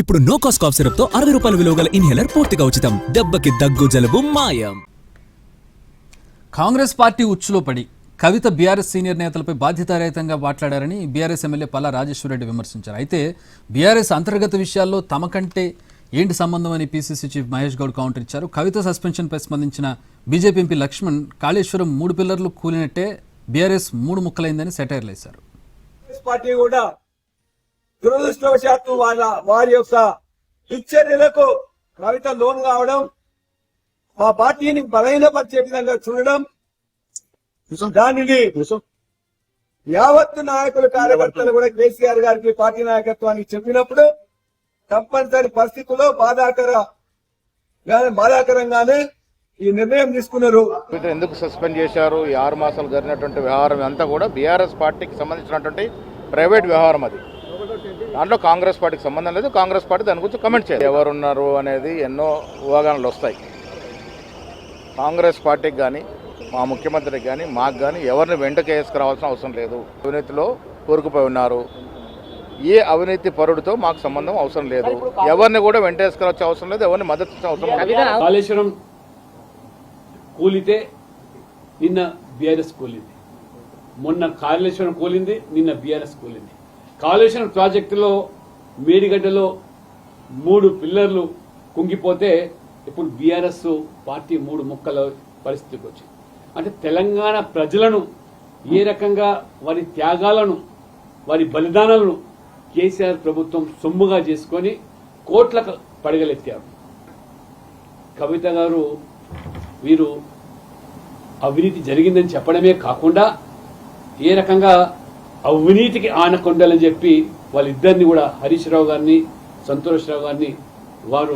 ఇప్పుడు no cost cough syrup తో 60 రూపాయల విలువ గల ఇన్హేలర్ పూర్తిగా ఉచితం. దెబ్బకి దగ్గు జలుబు మాయం. కాంగ్రెస్ పార్టీ ఉచ్చులో పడి కవిత బీఆర్ఎస్ సీనియర్ నేతలపై బాధ్యతారహితంగా మాట్లాడారని బీఆర్ఎస్ ఎమ్మెల్యే పల్లా రాజేశ్వరరెడ్డి విమర్శించారు. అయితే బీఆర్ఎస్ అంతర్గత విషయాల్లో తమకంటే ఏంటి సంబంధం అని PCC chief Mahesh Goud counter ఇచ్చారు. కవిత సస్పెన్షన్పై స్పందించిన బీజేపీ ఎంపీ లక్ష్మణ్ కాళేశ్వరం 3 పిల్లర్లు కూలినట్టే బీఆర్ఎస్ 3 ముక్కలైందని సెటైర్లు వేశారు. పార్టీ కూడా దురదృష్టవశాత్తు వారి యొక్క దుశ్చర్యలకు కవిత లోన్ కావడం, మా పార్టీని బలహీనపరిచే విధంగా చూడడం, దానిని యావత్తు నాయకులు కార్యకర్తలు కూడా కేసీఆర్ గారికి పార్టీ నాయకత్వానికి చెప్పినప్పుడు తప్పనిసరి పరిస్థితుల్లో బాధాకరంగానే ఈ నిర్ణయం తీసుకున్నారు. ఎందుకు సస్పెండ్ చేశారు? ఈ 6 మాసాలు జరిగినటువంటి వ్యవహారం అంతా కూడా బీఆర్ఎస్ పార్టీకి సంబంధించినటువంటి ప్రైవేట్ వ్యవహారం. అది దాంట్లో కాంగ్రెస్ పార్టీకి సంబంధం లేదు. కాంగ్రెస్ పార్టీ దాని గురించి కమెంట్ చేయాలి. ఎవరున్నారు అనేది ఎన్నో ఊహాగానాలు వస్తాయి. కాంగ్రెస్ పార్టీకి కానీ మా ముఖ్యమంత్రికి కానీ మాకు కానీ ఎవరిని వెంటకి వేసుకురావాల్సిన అవసరం లేదు. అవినీతిలో కూరుకుపోయి ఉన్నారు. ఏ అవినీతి పరుడితో మాకు సంబంధం అవసరం లేదు. ఎవరిని కూడా వెంట వేసుకురావాల్సిన అవసరం లేదు. ఎవరిని మద్దతు ఇచ్చే అవసరం లేదు. కాళేశ్వరం కూలితే నిన్న బీఆర్ఎస్ కూలింది, మొన్న కాళేశ్వరం కూలింది, నిన్న బీఆర్ఎస్ కూలింది. కాళేశ్వరం ప్రాజెక్టులో మేడిగడ్డలో 3 పిల్లర్లు కుంగిపోతే ఇప్పుడు బీఆర్ఎస్ పార్టీ 3 ముక్కల పరిస్థితికి వచ్చింది. అంటే తెలంగాణ ప్రజలను ఏ రకంగా వారి త్యాగాలను వారి బలిదానాలను కేసీఆర్ ప్రభుత్వం సొమ్ముగా చేసుకొని కోట్లకు పడగలెత్తారు. కవిత గారు వీరు అవినీతి జరిగిందని చెప్పడమే కాకుండా ఏ రకంగా అవినీతికి ఆనకొండాలని చెప్పి వాళ్ళిద్దరిని కూడా హరీష్ రావు గారిని సంతోష్ రావు గారిని వారు